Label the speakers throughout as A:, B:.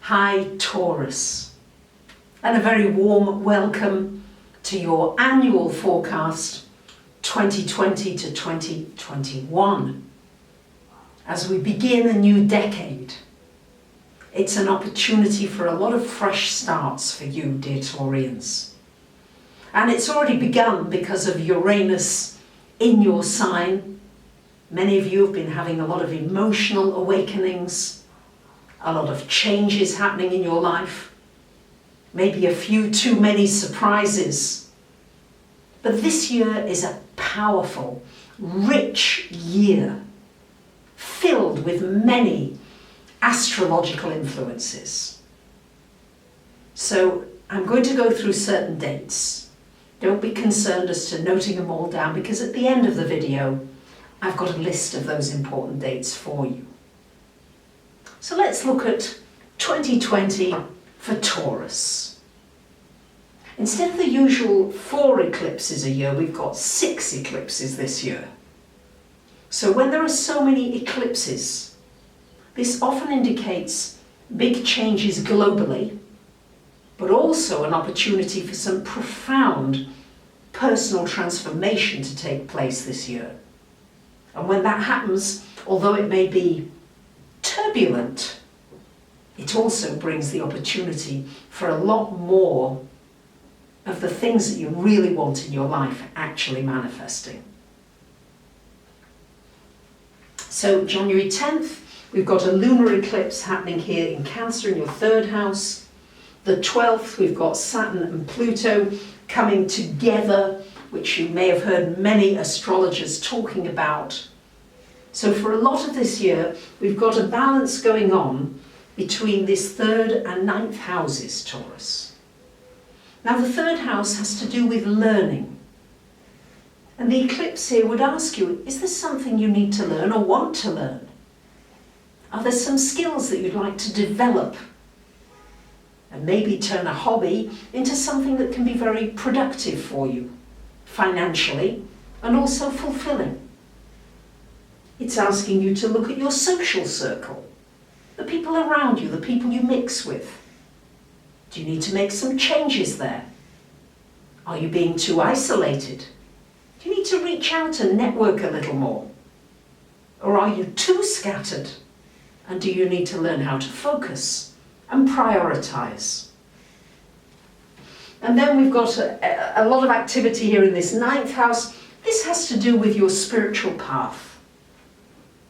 A: Hi Taurus, and a very warm welcome to your annual forecast 2020 to 2021. As we begin a new decade, it's an opportunity for a lot of fresh starts for you, dear Taurians. And it's already begun because of Uranus in your sign. Many of you have been having a lot of emotional awakenings, a lot of changes happening in your life, maybe a few too many surprises. But this year is a powerful, rich year, filled with many astrological influences. So I'm going to go through certain dates. Don't be concerned as to noting them all down, because at the end of the video, I've got a list of those important dates for you. So let's look at 2020 for Taurus. Instead of the usual 4 eclipses a year, we've got 6 eclipses this year. So when there are so many eclipses, this often indicates big changes globally, but also an opportunity for some profound personal transformation to take place this year. And when that happens, although it may be turbulent, it also brings the opportunity for a lot more of the things that you really want in your life actually manifesting. So January 10th, we've got a lunar eclipse happening here in Cancer in your 3rd house. The 12th, we've got Saturn and Pluto coming together, which you may have heard many astrologers talking about. So for a lot of this year, we've got a balance going on between this 3rd and 9th houses, Taurus. Now the 3rd house has to do with learning. And the eclipse here would ask you, is there something you need to learn or want to learn? Are there some skills that you'd like to develop? And maybe turn a hobby into something that can be very productive for you, financially, and also fulfilling. It's asking you to look at your social circle, the people around you, the people you mix with. Do you need to make some changes there? Are you being too isolated? Do you need to reach out and network a little more? Or are you too scattered? And do you need to learn how to focus and prioritize? And then we've got a lot of activity here in this 9th house. This has to do with your spiritual path.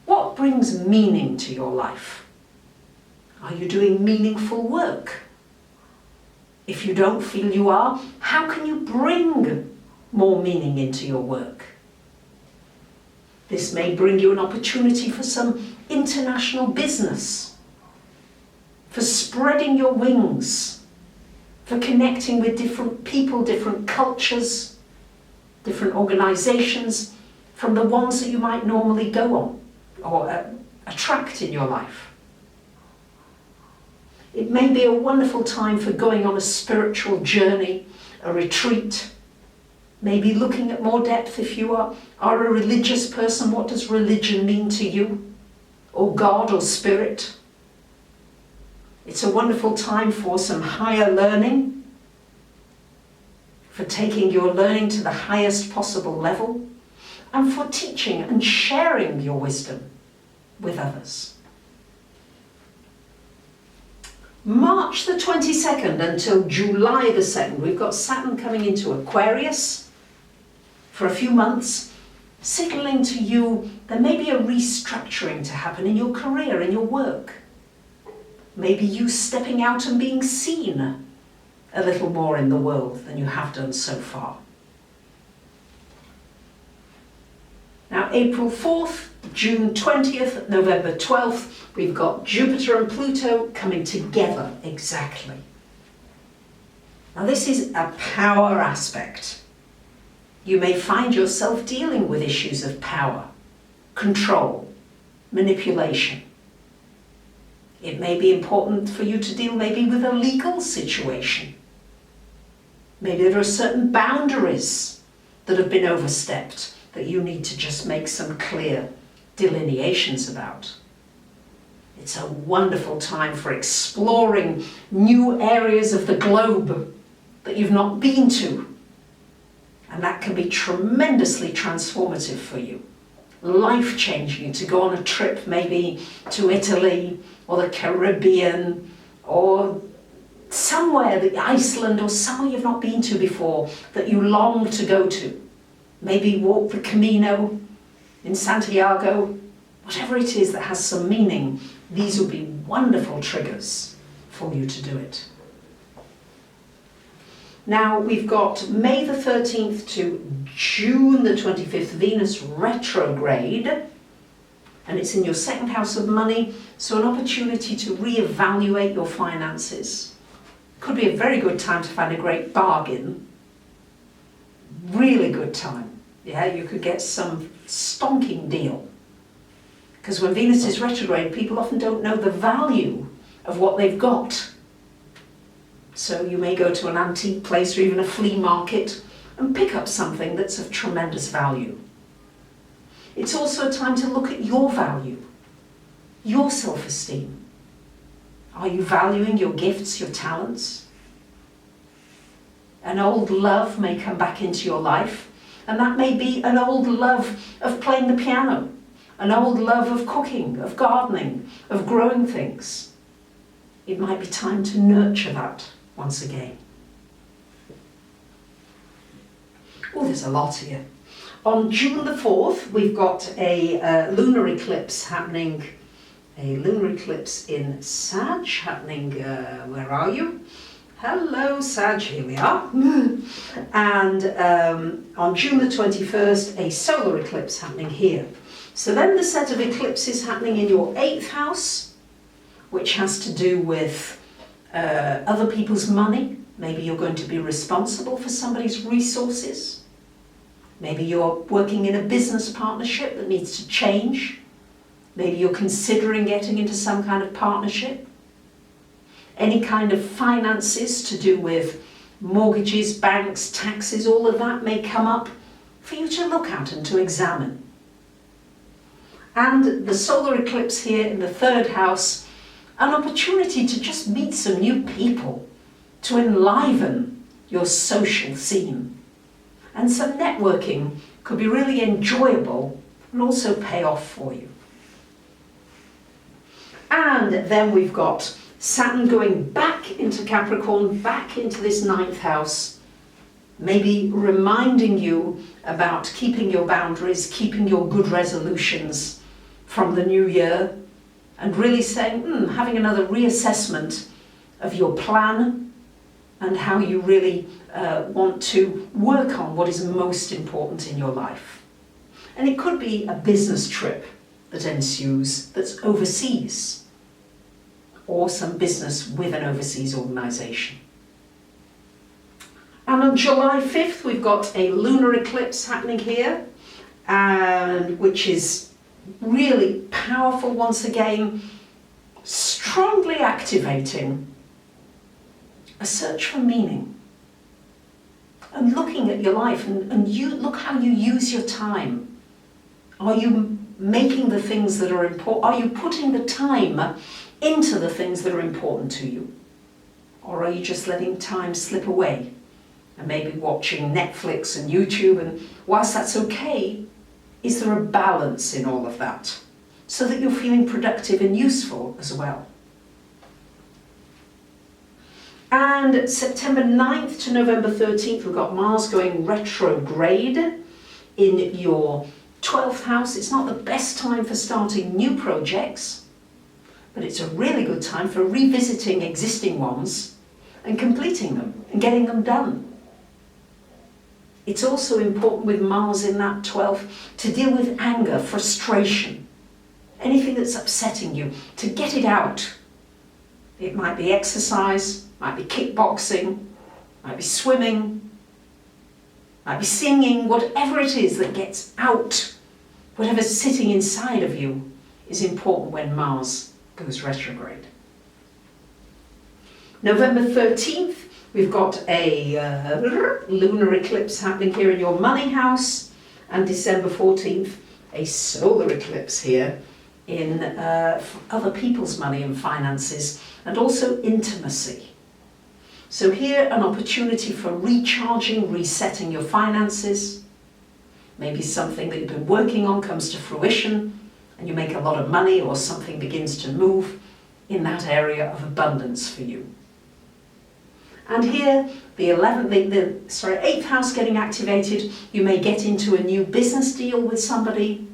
A: What brings meaning to your life? Are you doing meaningful work? If you don't feel you are, how can you bring more meaning into your work? This may bring you an opportunity for some international business, for spreading your wings, for connecting with different people, different cultures, different organizations from the ones that you might normally go on or attract in your life. It may be a wonderful time for going on a spiritual journey, a retreat, maybe looking at more depth if you are a religious person. What does religion mean to you? Or God or spirit? It's a wonderful time for some higher learning, for taking your learning to the highest possible level, and for teaching and sharing your wisdom with others. March the 22nd until July the 2nd, we've got Saturn coming into Aquarius for a few months, signaling to you there may be a restructuring to happen in your career, in your work. Maybe you stepping out and being seen a little more in the world than you have done so far. Now, April 4th, June 20th, November 12th, we've got Jupiter and Pluto coming together exactly. Now, this is a power aspect. You may find yourself dealing with issues of power, control, manipulation. It may be important for you to deal maybe with a legal situation. Maybe there are certain boundaries that have been overstepped that you need to just make some clear delineations about. It's a wonderful time for exploring new areas of the globe that you've not been to. And that can be tremendously transformative for you. Life-changing to go on a trip maybe to Italy or the Caribbean or somewhere, Iceland or somewhere you've not been to before that you long to go to. Maybe walk the Camino in Santiago, whatever it is that has some meaning. These will be wonderful triggers for you to do it. Now we've got May the 13th to June the 25th, Venus retrograde, and it's in your second house of money, so an opportunity to reevaluate your finances. Could be a very good time to find a great bargain. Really good time. Yeah, you could get some stonking deal. Because when Venus is retrograde, people often don't know the value of what they've got. So you may go to an antique place or even a flea market and pick up something that's of tremendous value. It's also a time to look at your value, your self-esteem. Are you valuing your gifts, your talents? An old love may come back into your life, and that may be an old love of playing the piano, an old love of cooking, of gardening, of growing things. It might be time to nurture that once again. Oh, there's a lot here. On June the 4th, we've got a lunar eclipse happening, a lunar eclipse in Sag happening, where are you? Hello Sag, here we are. And on June the 21st, a solar eclipse happening here. So then the set of eclipses happening in your 8th house, which has to do with other people's money. Maybe you're going to be responsible for somebody's resources. Maybe you're working in a business partnership that needs to change. Maybe you're considering getting into some kind of partnership. Any kind of finances to do with mortgages, banks, taxes, all of that may come up for you to look at and to examine. And the solar eclipse here in the 3rd house, an opportunity to just meet some new people, to enliven your social scene. And some networking could be really enjoyable and also pay off for you. And then we've got Saturn going back into Capricorn, back into this 9th house, maybe reminding you about keeping your boundaries, keeping your good resolutions from the new year, and really saying, having another reassessment of your plan and how you really want to work on what is most important in your life. And it could be a business trip that ensues that's overseas, or some business with an overseas organisation. And on July 5th, we've got a lunar eclipse happening here, and which is really powerful once again, strongly activating a search for meaning and looking at your life and you look how you use your time. Are you making the things that are important? Are you putting the time into the things that are important to you? Or are you just letting time slip away and maybe watching Netflix and YouTube? And whilst that's okay, is there a balance in all of that so that you're feeling productive and useful as well? And September 9th to November 13th, we've got Mars going retrograde in your 12th house. It's not the best time for starting new projects, but it's a really good time for revisiting existing ones and completing them and getting them done. It's also important with Mars in that 12th to deal with anger, frustration, anything that's upsetting you, to get it out. It might be exercise, might be kickboxing, might be swimming, might be singing, whatever it is that gets out, whatever's sitting inside of you is important when Mars goes retrograde. November 13th, we've got a lunar eclipse happening here in your money house, and December 14th, a solar eclipse here in other people's money and finances, and also intimacy. So here, an opportunity for recharging, resetting your finances. Maybe something that you've been working on comes to fruition and you make a lot of money, or something begins to move in that area of abundance for you. And here, the 8th house getting activated, you may get into a new business deal with somebody.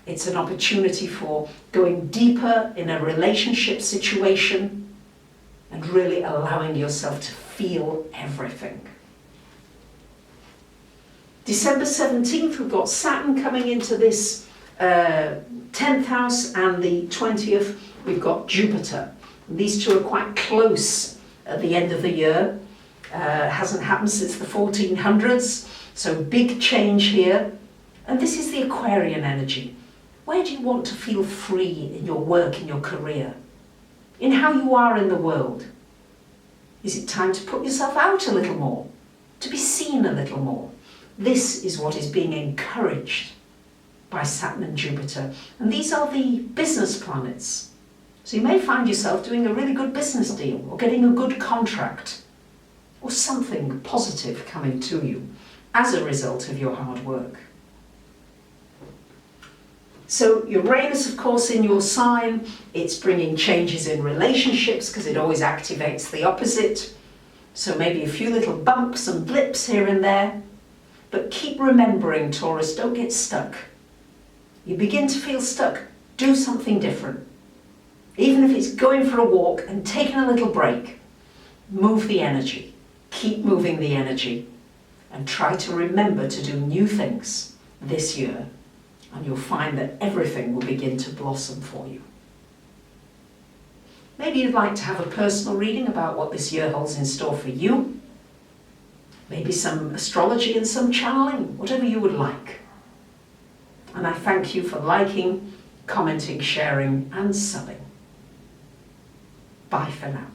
A: It's an opportunity for going deeper in a relationship situation and really allowing yourself to feel everything. December 17th, we've got Saturn coming into this 10th house, and the 20th, we've got Jupiter. These two are quite close at the end of the year. Hasn't happened since the 1400s, so big change here. And this is the Aquarian energy. Where do you want to feel free in your work, in your career, in how you are in the world? Is it time to put yourself out a little more, to be seen a little more? This is what is being encouraged by Saturn and Jupiter. And these are the business planets. So you may find yourself doing a really good business deal, or getting a good contract, or something positive coming to you as a result of your hard work. So Uranus, of course, in your sign, it's bringing changes in relationships because it always activates the opposite. So maybe a few little bumps and blips here and there. But keep remembering, Taurus, don't get stuck. You begin to feel stuck, do something different. Even if it's going for a walk and taking a little break, move the energy. Keep moving the energy. And try to remember to do new things this year. And you'll find that everything will begin to blossom for you. Maybe you'd like to have a personal reading about what this year holds in store for you. Maybe some astrology and some channeling, whatever you would like. And I thank you for liking, commenting, sharing, and subbing. Bye for now.